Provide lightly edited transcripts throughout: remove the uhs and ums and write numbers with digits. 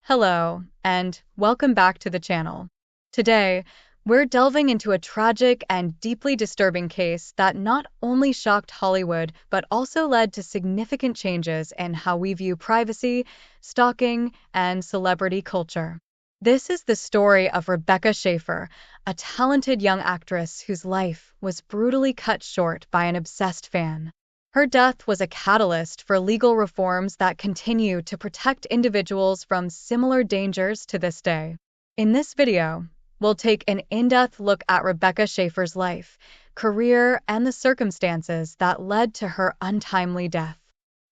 Hello, and welcome back to the channel. Today, we're delving into a tragic and deeply disturbing case that not only shocked Hollywood but also led to significant changes in how we view privacy, stalking, and celebrity culture. This is the story of Rebecca Schaeffer, a talented young actress whose life was brutally cut short by an obsessed fan. Her death was a catalyst for legal reforms that continue to protect individuals from similar dangers to this day. In this video, we'll take an in-depth look at Rebecca Schaeffer's life, career, and the circumstances that led to her untimely death.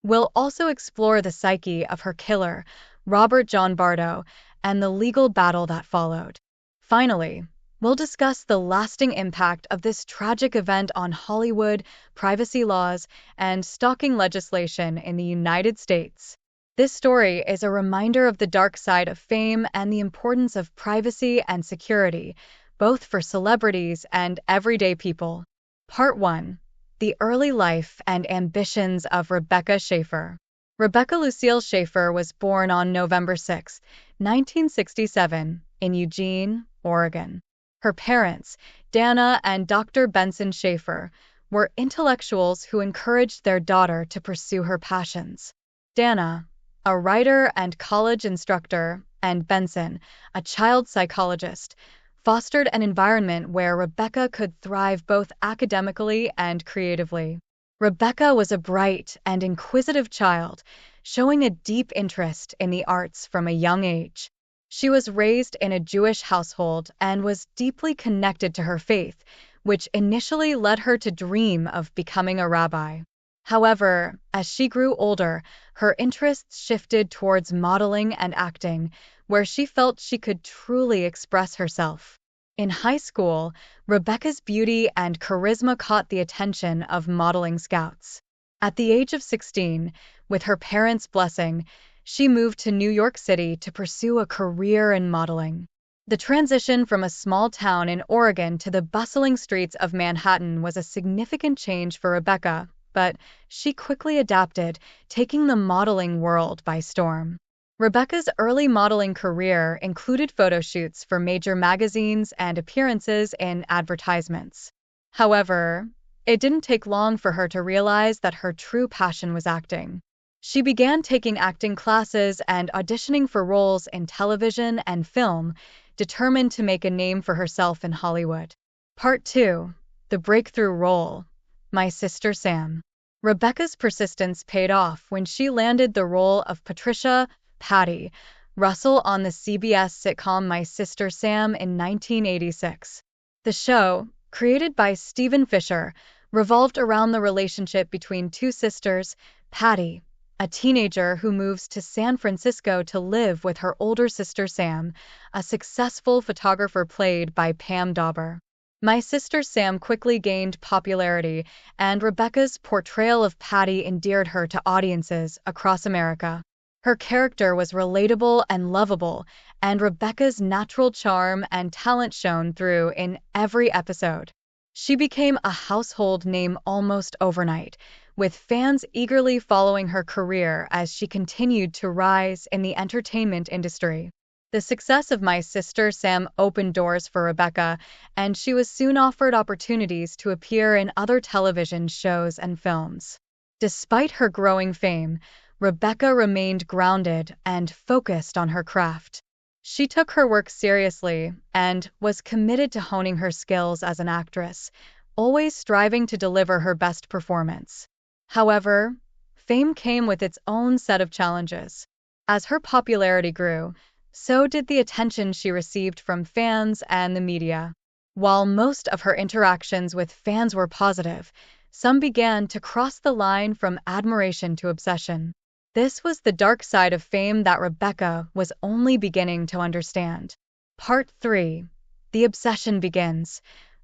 We'll also explore the psyche of her killer, Robert John Bardo, and the legal battle that followed. Finally, we'll discuss the lasting impact of this tragic event on Hollywood, privacy laws, and stalking legislation in the United States. This story is a reminder of the dark side of fame and the importance of privacy and security, both for celebrities and everyday people. Part 1. The early life and ambitions of Rebecca Schaeffer. Rebecca Lucille Schaeffer was born on November 6, 1967, in Eugene, Oregon. Her parents, Dana and Dr. Benson Schaeffer, were intellectuals who encouraged their daughter to pursue her passions. Dana, a writer and college instructor, and Benson, a child psychologist, fostered an environment where Rebecca could thrive both academically and creatively. Rebecca was a bright and inquisitive child, showing a deep interest in the arts from a young age. She was raised in a Jewish household and was deeply connected to her faith, which initially led her to dream of becoming a rabbi. However, as she grew older, her interests shifted towards modeling and acting, where she felt she could truly express herself. In high school, Rebecca's beauty and charisma caught the attention of modeling scouts. At the age of 16, with her parents' blessing, she moved to New York City to pursue a career in modeling. The transition from a small town in Oregon to the bustling streets of Manhattan was a significant change for Rebecca, but she quickly adapted, taking the modeling world by storm. Rebecca's early modeling career included photo shoots for major magazines and appearances in advertisements. However, it didn't take long for her to realize that her true passion was acting. She began taking acting classes and auditioning for roles in television and film, determined to make a name for herself in Hollywood. Part 2. The breakthrough role. My Sister Sam. Rebecca's persistence paid off when she landed the role of Patricia Patty Russell on the CBS sitcom My Sister Sam in 1986. The show, created by Stephen Fisher, revolved around the relationship between two sisters, Patty, a teenager who moves to San Francisco to live with her older sister Sam, a successful photographer played by Pam Dauber. My Sister Sam quickly gained popularity, and Rebecca's portrayal of Patty endeared her to audiences across America. Her character was relatable and lovable, and Rebecca's natural charm and talent shone through in every episode. She became a household name almost overnight, with fans eagerly following her career as she continued to rise in the entertainment industry. The success of My Sister Sam opened doors for Rebecca, and she was soon offered opportunities to appear in other television shows and films. Despite her growing fame, Rebecca remained grounded and focused on her craft. She took her work seriously and was committed to honing her skills as an actress, always striving to deliver her best performance. However, fame came with its own set of challenges. As her popularity grew, so did the attention she received from fans and the media. While most of her interactions with fans were positive, some began to cross the line from admiration to obsession. This was the dark side of fame that Rebecca was only beginning to understand. Part 3. The obsession begins.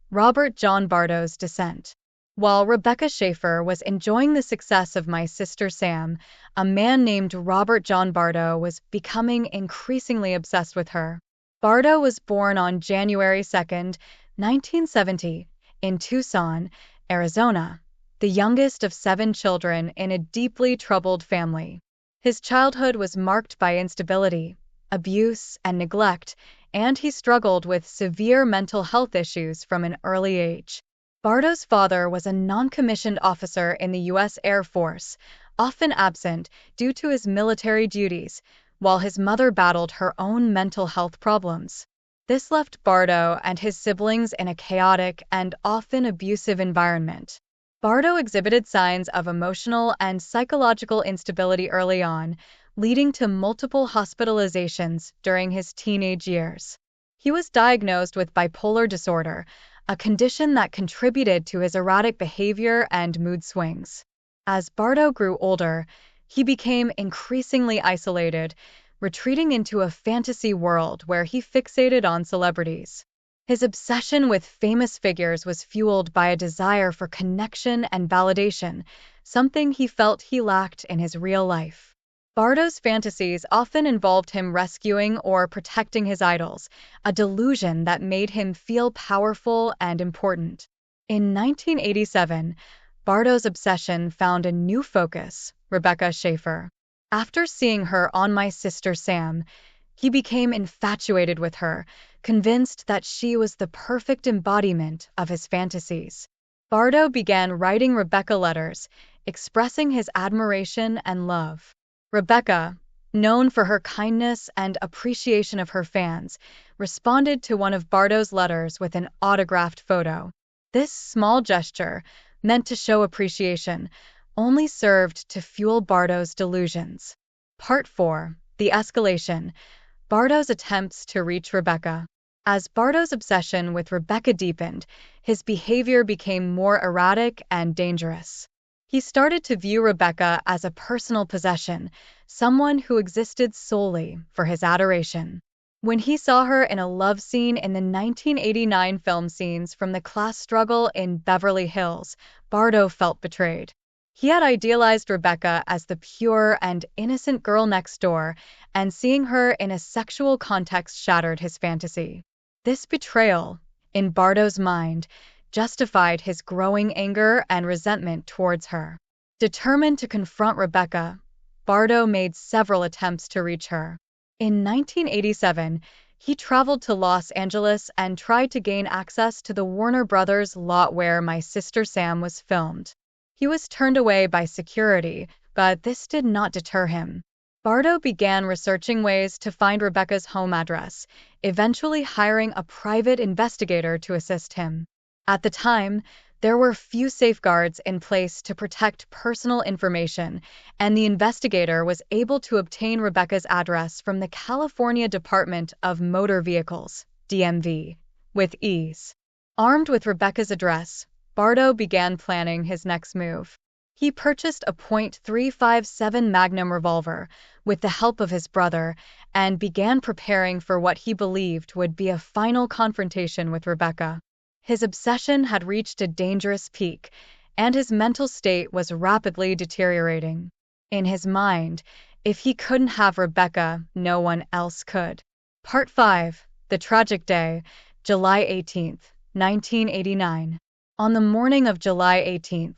Robert John Bardo's descent. While Rebecca Schaeffer was enjoying the success of My Sister Sam, a man named Robert John Bardo was becoming increasingly obsessed with her. Bardo was born on January 2, 1970, in Tucson, Arizona, the youngest of 7 children in a deeply troubled family. His childhood was marked by instability, abuse, and neglect, and he struggled with severe mental health issues from an early age. Bardo's father was a non-commissioned officer in the U.S. Air Force, often absent due to his military duties, while his mother battled her own mental health problems. This left Bardo and his siblings in a chaotic and often abusive environment. Bardo exhibited signs of emotional and psychological instability early on, leading to multiple hospitalizations during his teenage years. He was diagnosed with bipolar disorder, a condition that contributed to his erratic behavior and mood swings. As Bardo grew older, he became increasingly isolated, retreating into a fantasy world where he fixated on celebrities. His obsession with famous figures was fueled by a desire for connection and validation, something he felt he lacked in his real life. Bardo's fantasies often involved him rescuing or protecting his idols, a delusion that made him feel powerful and important. In 1987, Bardo's obsession found a new focus, Rebecca Schaeffer. After seeing her on My Sister Sam, he became infatuated with her, convinced that she was the perfect embodiment of his fantasies. Bardo began writing Rebecca letters, expressing his admiration and love. Rebecca, known for her kindness and appreciation of her fans, responded to one of Bardo's letters with an autographed photo. This small gesture, meant to show appreciation, only served to fuel Bardo's delusions. Part 4. The Escalation. Bardo's attempts to reach Rebecca. As Bardo's obsession with Rebecca deepened, his behavior became more erratic and dangerous. He started to view Rebecca as a personal possession, someone who existed solely for his adoration. When he saw her in a love scene in the 1989 film Scenes from the Class Struggle in Beverly Hills, Bardo felt betrayed. He had idealized Rebecca as the pure and innocent girl next door, and seeing her in a sexual context shattered his fantasy. This betrayal, in Bardo's mind, justified his growing anger and resentment towards her. Determined to confront Rebecca, Bardo made several attempts to reach her. In 1987, he traveled to Los Angeles and tried to gain access to the Warner Brothers lot where My Sister Sam was filmed. He was turned away by security, but this did not deter him. Bardo began researching ways to find Rebecca's home address, eventually hiring a private investigator to assist him. At the time, there were few safeguards in place to protect personal information, and the investigator was able to obtain Rebecca's address from the California Department of Motor Vehicles, DMV, with ease. Armed with Rebecca's address, Bardo began planning his next move. He purchased a .357 Magnum revolver with the help of his brother and began preparing for what he believed would be a final confrontation with Rebecca. His obsession had reached a dangerous peak, and his mental state was rapidly deteriorating. In his mind, if he couldn't have Rebecca, no one else could. Part 5. The Tragic Day, July 18, 1989. On the morning of July 18,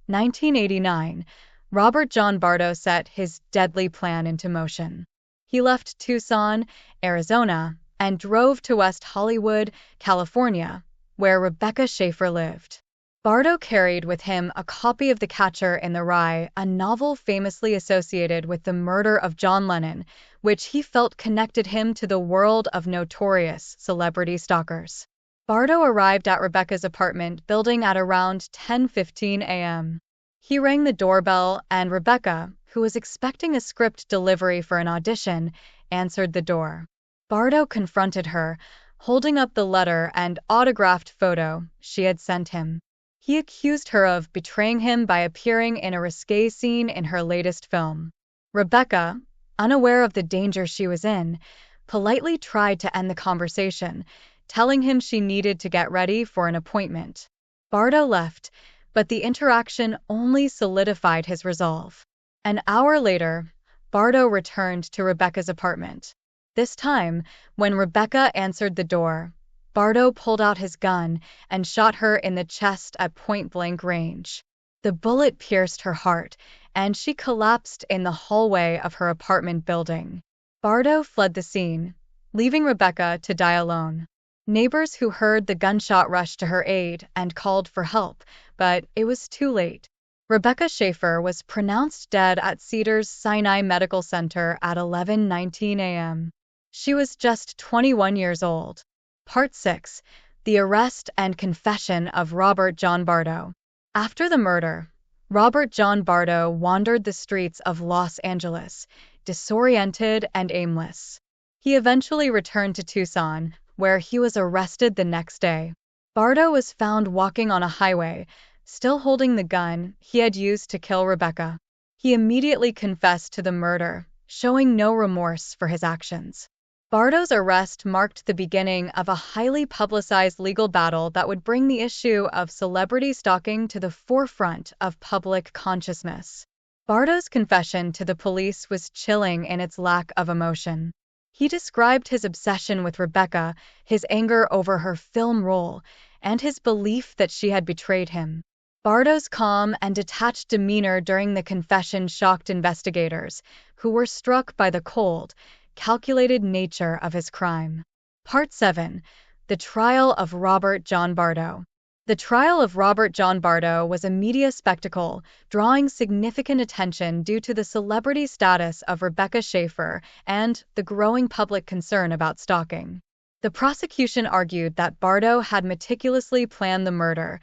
1989, Robert John Bardo set his deadly plan into motion. He left Tucson, Arizona, and drove to West Hollywood, California, where Rebecca Schaeffer lived. Bardo carried with him a copy of The Catcher in the Rye, a novel famously associated with the murder of John Lennon, which he felt connected him to the world of notorious celebrity stalkers. Bardo arrived at Rebecca's apartment building at around 10:15 a.m. He rang the doorbell, and Rebecca, who was expecting a script delivery for an audition, answered the door. Bardo confronted her, holding up the letter and autographed photo she had sent him. He accused her of betraying him by appearing in a risque scene in her latest film. Rebecca, unaware of the danger she was in, politely tried to end the conversation, telling him she needed to get ready for an appointment. Bardo left, but the interaction only solidified his resolve. An hour later, Bardo returned to Rebecca's apartment. This time, when Rebecca answered the door, Bardo pulled out his gun and shot her in the chest at point-blank range. The bullet pierced her heart, and she collapsed in the hallway of her apartment building. Bardo fled the scene, leaving Rebecca to die alone. Neighbors who heard the gunshot rushed to her aid and called for help, but it was too late. Rebecca Schaeffer was pronounced dead at Cedars-Sinai Medical Center at 11:19 a.m. She was just 21 years old. Part 6. The Arrest and Confession of Robert John Bardo. After the murder, Robert John Bardo wandered the streets of Los Angeles, disoriented and aimless. He eventually returned to Tucson, where he was arrested the next day. Bardo was found walking on a highway, still holding the gun he had used to kill Rebecca. He immediately confessed to the murder, showing no remorse for his actions. Bardo's arrest marked the beginning of a highly publicized legal battle that would bring the issue of celebrity stalking to the forefront of public consciousness. Bardo's confession to the police was chilling in its lack of emotion. He described his obsession with Rebecca, his anger over her film role, and his belief that she had betrayed him. Bardo's calm and detached demeanor during the confession shocked investigators, who were struck by the cold, calculated nature of his crime. Part 7. The Trial of Robert John Bardo. The trial of Robert John Bardo was a media spectacle, drawing significant attention due to the celebrity status of Rebecca Schaeffer and the growing public concern about stalking. The prosecution argued that Bardo had meticulously planned the murder,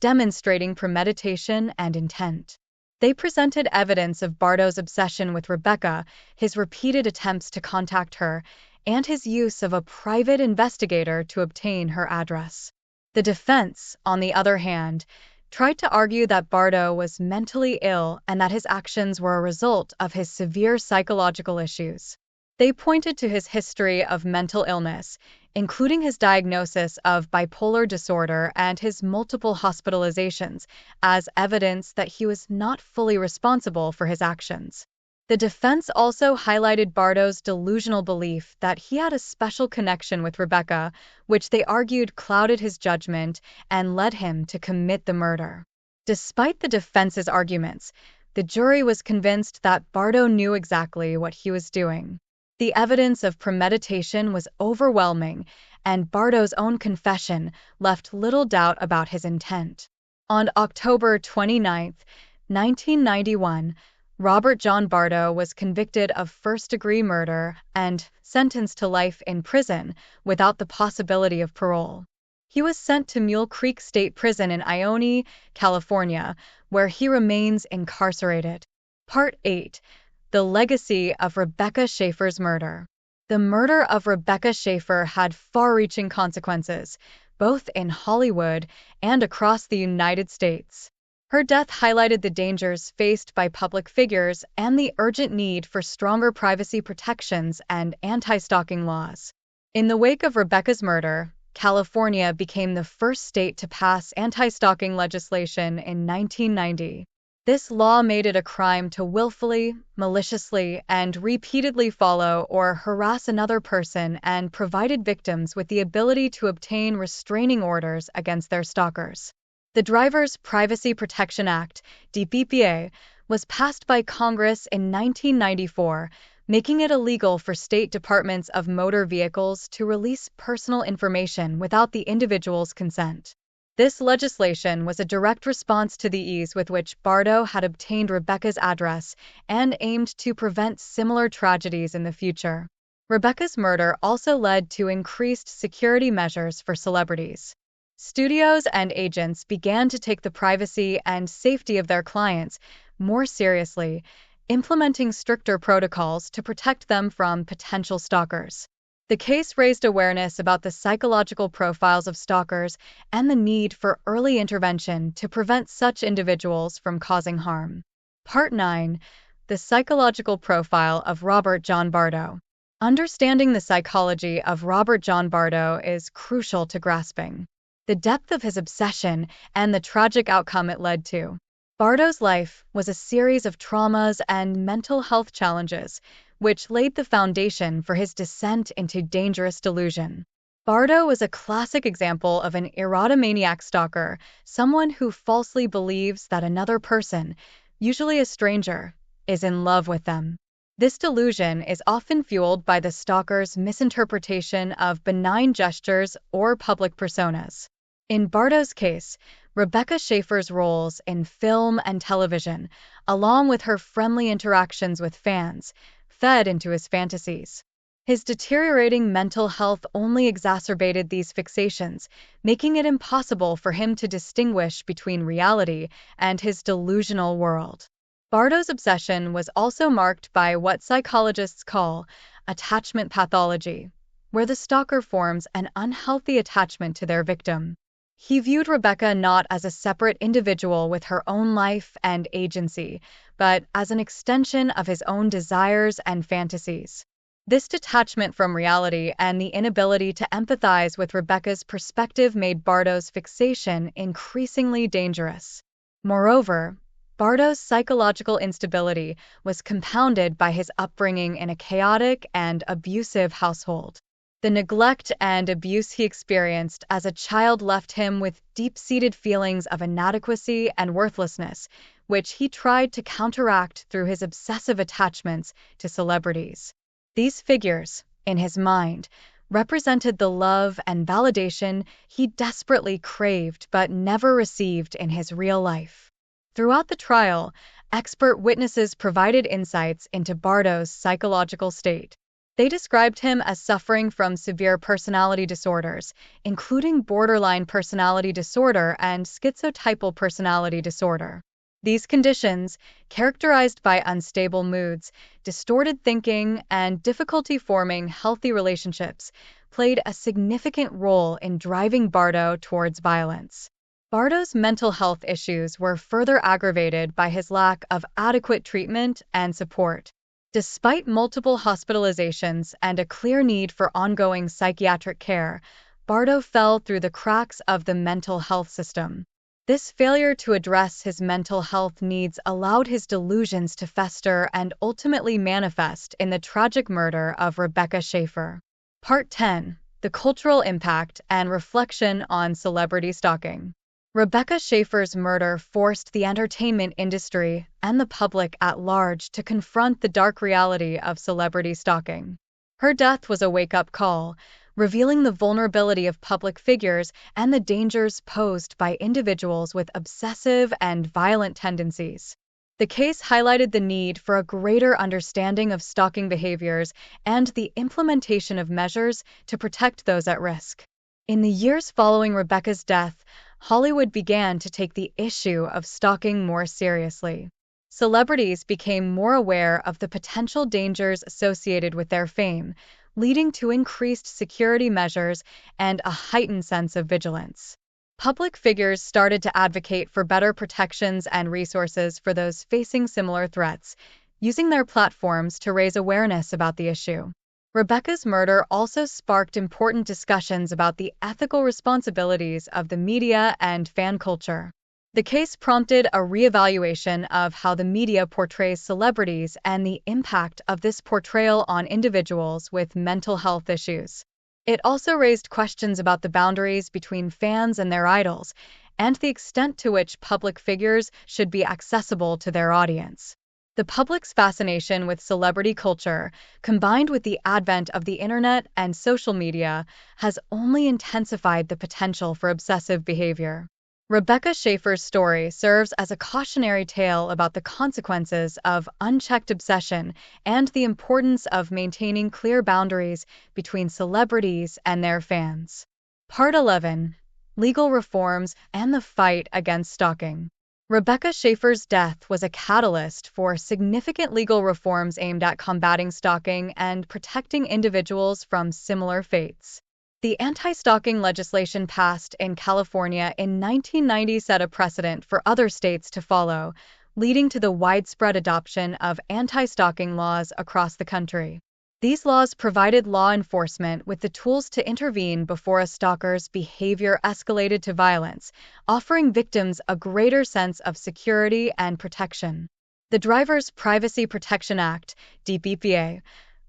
demonstrating premeditation and intent. They presented evidence of Bardo's obsession with Rebecca, his repeated attempts to contact her, and his use of a private investigator to obtain her address. The defense, on the other hand, tried to argue that Bardo was mentally ill and that his actions were a result of his severe psychological issues. They pointed to his history of mental illness, including his diagnosis of bipolar disorder and his multiple hospitalizations, as evidence that he was not fully responsible for his actions. The defense also highlighted Bardo's delusional belief that he had a special connection with Rebecca, which they argued clouded his judgment and led him to commit the murder. Despite the defense's arguments, the jury was convinced that Bardo knew exactly what he was doing. The evidence of premeditation was overwhelming, and Bardo's own confession left little doubt about his intent. On October 29, 1991, Robert John Bardo was convicted of first-degree murder and sentenced to life in prison without the possibility of parole. He was sent to Mule Creek State Prison in Ione, California, where he remains incarcerated. Part 8. The Legacy of Rebecca Schaeffer's Murder. The murder of Rebecca Schaeffer had far-reaching consequences, both in Hollywood and across the United States. Her death highlighted the dangers faced by public figures and the urgent need for stronger privacy protections and anti-stalking laws. In the wake of Rebecca's murder, California became the first state to pass anti-stalking legislation in 1990. This law made it a crime to willfully, maliciously, and repeatedly follow or harass another person and provided victims with the ability to obtain restraining orders against their stalkers. The Driver's Privacy Protection Act, DPPA, was passed by Congress in 1994, making it illegal for state departments of motor vehicles to release personal information without the individual's consent. This legislation was a direct response to the ease with which Bardo had obtained Rebecca's address and aimed to prevent similar tragedies in the future. Rebecca's murder also led to increased security measures for celebrities. Studios and agents began to take the privacy and safety of their clients more seriously, implementing stricter protocols to protect them from potential stalkers. The case raised awareness about the psychological profiles of stalkers and the need for early intervention to prevent such individuals from causing harm. Part 9. The Psychological Profile of Robert John Bardo. Understanding the psychology of Robert John Bardo is crucial to grasping the depth of his obsession and the tragic outcome it led to. Bardo's life was a series of traumas and mental health challenges, which laid the foundation for his descent into dangerous delusion. Bardo was a classic example of an erotomaniac stalker, someone who falsely believes that another person, usually a stranger, is in love with them. This delusion is often fueled by the stalker's misinterpretation of benign gestures or public personas. In Bardo's case, Rebecca Schaeffer's roles in film and television, along with her friendly interactions with fans, fed into his fantasies. His deteriorating mental health only exacerbated these fixations, making it impossible for him to distinguish between reality and his delusional world. Bardo's obsession was also marked by what psychologists call attachment pathology, where the stalker forms an unhealthy attachment to their victim. He viewed Rebecca not as a separate individual with her own life and agency, but as an extension of his own desires and fantasies. This detachment from reality and the inability to empathize with Rebecca's perspective made Bardo's fixation increasingly dangerous. Moreover, Bardo's psychological instability was compounded by his upbringing in a chaotic and abusive household. The neglect and abuse he experienced as a child left him with deep-seated feelings of inadequacy and worthlessness, which he tried to counteract through his obsessive attachments to celebrities. These figures, in his mind, represented the love and validation he desperately craved but never received in his real life. Throughout the trial, expert witnesses provided insights into Bardo's psychological state. They described him as suffering from severe personality disorders, including borderline personality disorder and schizotypal personality disorder. These conditions, characterized by unstable moods, distorted thinking, and difficulty forming healthy relationships, played a significant role in driving Bardo towards violence. Bardo's mental health issues were further aggravated by his lack of adequate treatment and support. Despite multiple hospitalizations and a clear need for ongoing psychiatric care, Bardo fell through the cracks of the mental health system. This failure to address his mental health needs allowed his delusions to fester and ultimately manifest in the tragic murder of Rebecca Schaeffer. Part 10. The Cultural Impact and Reflection on Celebrity Stalking. Rebecca Schaeffer's murder forced the entertainment industry and the public at large to confront the dark reality of celebrity stalking. Her death was a wake-up call, revealing the vulnerability of public figures and the dangers posed by individuals with obsessive and violent tendencies. The case highlighted the need for a greater understanding of stalking behaviors and the implementation of measures to protect those at risk. In the years following Rebecca's death, Hollywood began to take the issue of stalking more seriously. Celebrities became more aware of the potential dangers associated with their fame, leading to increased security measures and a heightened sense of vigilance. Public figures started to advocate for better protections and resources for those facing similar threats, using their platforms to raise awareness about the issue. Rebecca's murder also sparked important discussions about the ethical responsibilities of the media and fan culture. The case prompted a reevaluation of how the media portrays celebrities and the impact of this portrayal on individuals with mental health issues. It also raised questions about the boundaries between fans and their idols, and the extent to which public figures should be accessible to their audience. The public's fascination with celebrity culture, combined with the advent of the internet and social media, has only intensified the potential for obsessive behavior. Rebecca Schaeffer's story serves as a cautionary tale about the consequences of unchecked obsession and the importance of maintaining clear boundaries between celebrities and their fans. Part 11. Legal Reforms and the Fight Against Stalking. Rebecca Schaeffer's death was a catalyst for significant legal reforms aimed at combating stalking and protecting individuals from similar fates. The anti-stalking legislation passed in California in 1990 set a precedent for other states to follow, leading to the widespread adoption of anti-stalking laws across the country. These laws provided law enforcement with the tools to intervene before a stalker's behavior escalated to violence, offering victims a greater sense of security and protection. The Driver's Privacy Protection Act, DPPA,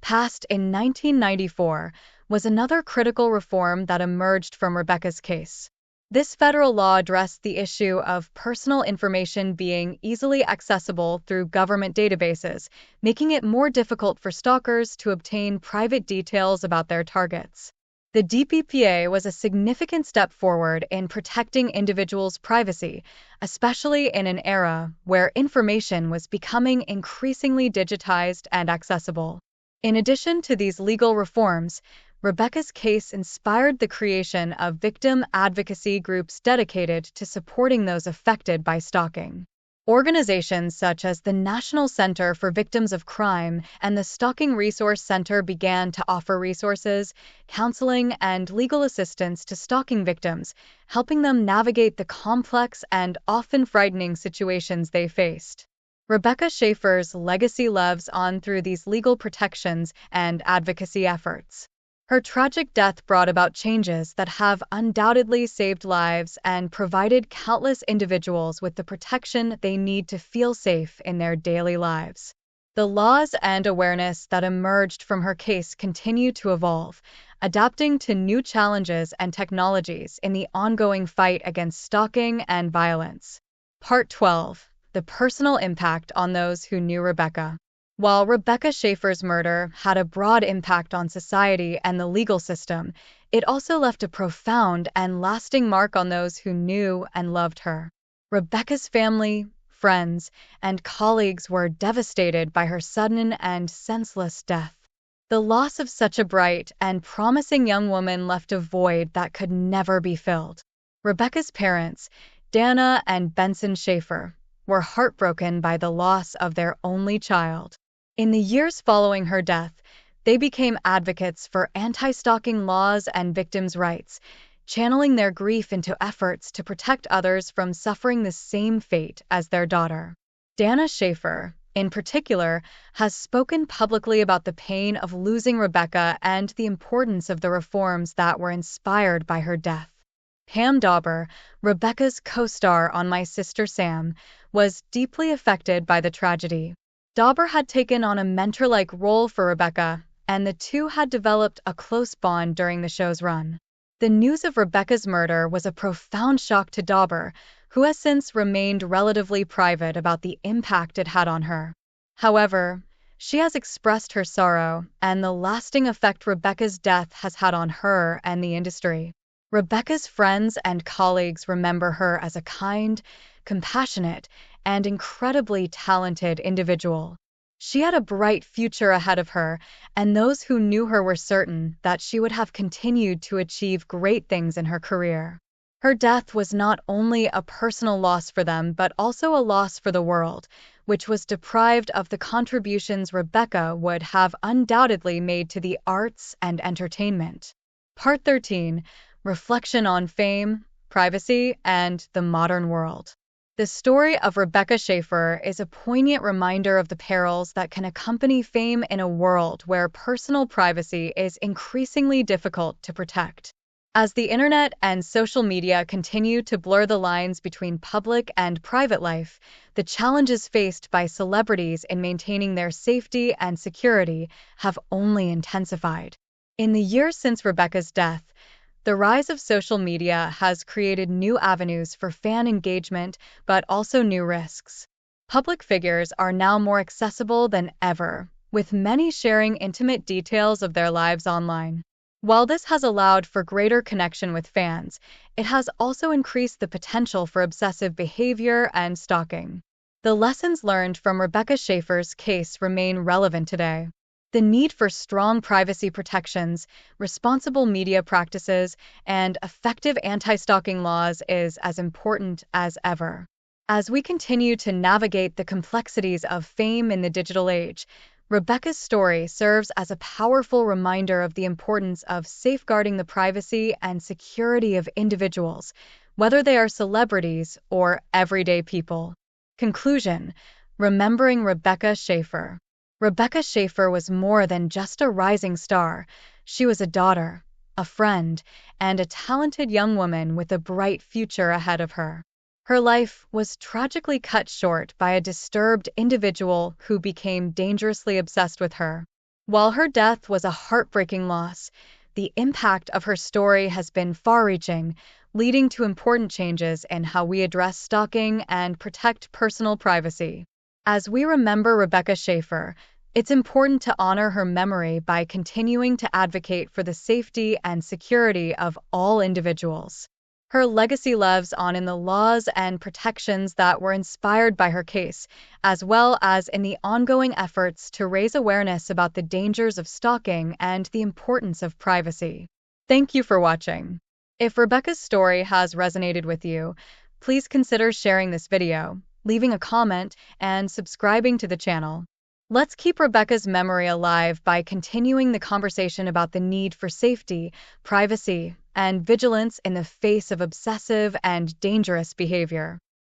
passed in 1994, was another critical reform that emerged from Rebecca's case. This federal law addressed the issue of personal information being easily accessible through government databases, making it more difficult for stalkers to obtain private details about their targets. The DPPA was a significant step forward in protecting individuals' privacy, especially in an era where information was becoming increasingly digitized and accessible. In addition to these legal reforms, Rebecca's case inspired the creation of victim advocacy groups dedicated to supporting those affected by stalking. Organizations such as the National Center for Victims of Crime and the Stalking Resource Center began to offer resources, counseling, and legal assistance to stalking victims, helping them navigate the complex and often frightening situations they faced. Rebecca Schaeffer's legacy lives on through these legal protections and advocacy efforts. Her tragic death brought about changes that have undoubtedly saved lives and provided countless individuals with the protection they need to feel safe in their daily lives. The laws and awareness that emerged from her case continue to evolve, adapting to new challenges and technologies in the ongoing fight against stalking and violence. Part 12. The personal impact on those who knew Rebecca. While Rebecca Schaeffer's murder had a broad impact on society and the legal system, it also left a profound and lasting mark on those who knew and loved her. Rebecca's family, friends, and colleagues were devastated by her sudden and senseless death. The loss of such a bright and promising young woman left a void that could never be filled. Rebecca's parents, Dana and Benson Schaeffer, were heartbroken by the loss of their only child. In the years following her death, they became advocates for anti-stalking laws and victims' rights, channeling their grief into efforts to protect others from suffering the same fate as their daughter. Dana Schaeffer, in particular, has spoken publicly about the pain of losing Rebecca and the importance of the reforms that were inspired by her death. Pam Dawber, Rebecca's co-star on My Sister Sam, was deeply affected by the tragedy. Dawber had taken on a mentor-like role for Rebecca, and the two had developed a close bond during the show's run. The news of Rebecca's murder was a profound shock to Dawber, who has since remained relatively private about the impact it had on her. However, she has expressed her sorrow and the lasting effect Rebecca's death has had on her and the industry. Rebecca's friends and colleagues remember her as a kind, compassionate, and incredibly talented individual. She had a bright future ahead of her, and those who knew her were certain that she would have continued to achieve great things in her career. Her death was not only a personal loss for them, but also a loss for the world, which was deprived of the contributions Rebecca would have undoubtedly made to the arts and entertainment. Part 13. Reflection on fame, privacy, and the modern world. The story of Rebecca Schaeffer is a poignant reminder of the perils that can accompany fame in a world where personal privacy is increasingly difficult to protect. As the internet and social media continue to blur the lines between public and private life, the challenges faced by celebrities in maintaining their safety and security have only intensified. In the years since Rebecca's death, the rise of social media has created new avenues for fan engagement, but also new risks. Public figures are now more accessible than ever, with many sharing intimate details of their lives online. While this has allowed for greater connection with fans, it has also increased the potential for obsessive behavior and stalking. The lessons learned from Rebecca Schaeffer's case remain relevant today. The need for strong privacy protections, responsible media practices, and effective anti-stalking laws is as important as ever. As we continue to navigate the complexities of fame in the digital age, Rebecca's story serves as a powerful reminder of the importance of safeguarding the privacy and security of individuals, whether they are celebrities or everyday people. Conclusion: remembering Rebecca Schaeffer. Rebecca Schaeffer was more than just a rising star. She was a daughter, a friend, and a talented young woman with a bright future ahead of her. Her life was tragically cut short by a disturbed individual who became dangerously obsessed with her. While her death was a heartbreaking loss, the impact of her story has been far-reaching, leading to important changes in how we address stalking and protect personal privacy. As we remember Rebecca Schaeffer, it's important to honor her memory by continuing to advocate for the safety and security of all individuals. Her legacy lives on in the laws and protections that were inspired by her case, as well as in the ongoing efforts to raise awareness about the dangers of stalking and the importance of privacy. Thank you for watching. If Rebecca's story has resonated with you, please consider sharing this video, leaving a comment, and subscribing to the channel. Let's keep Rebecca's memory alive by continuing the conversation about the need for safety, privacy, and vigilance in the face of obsessive and dangerous behavior.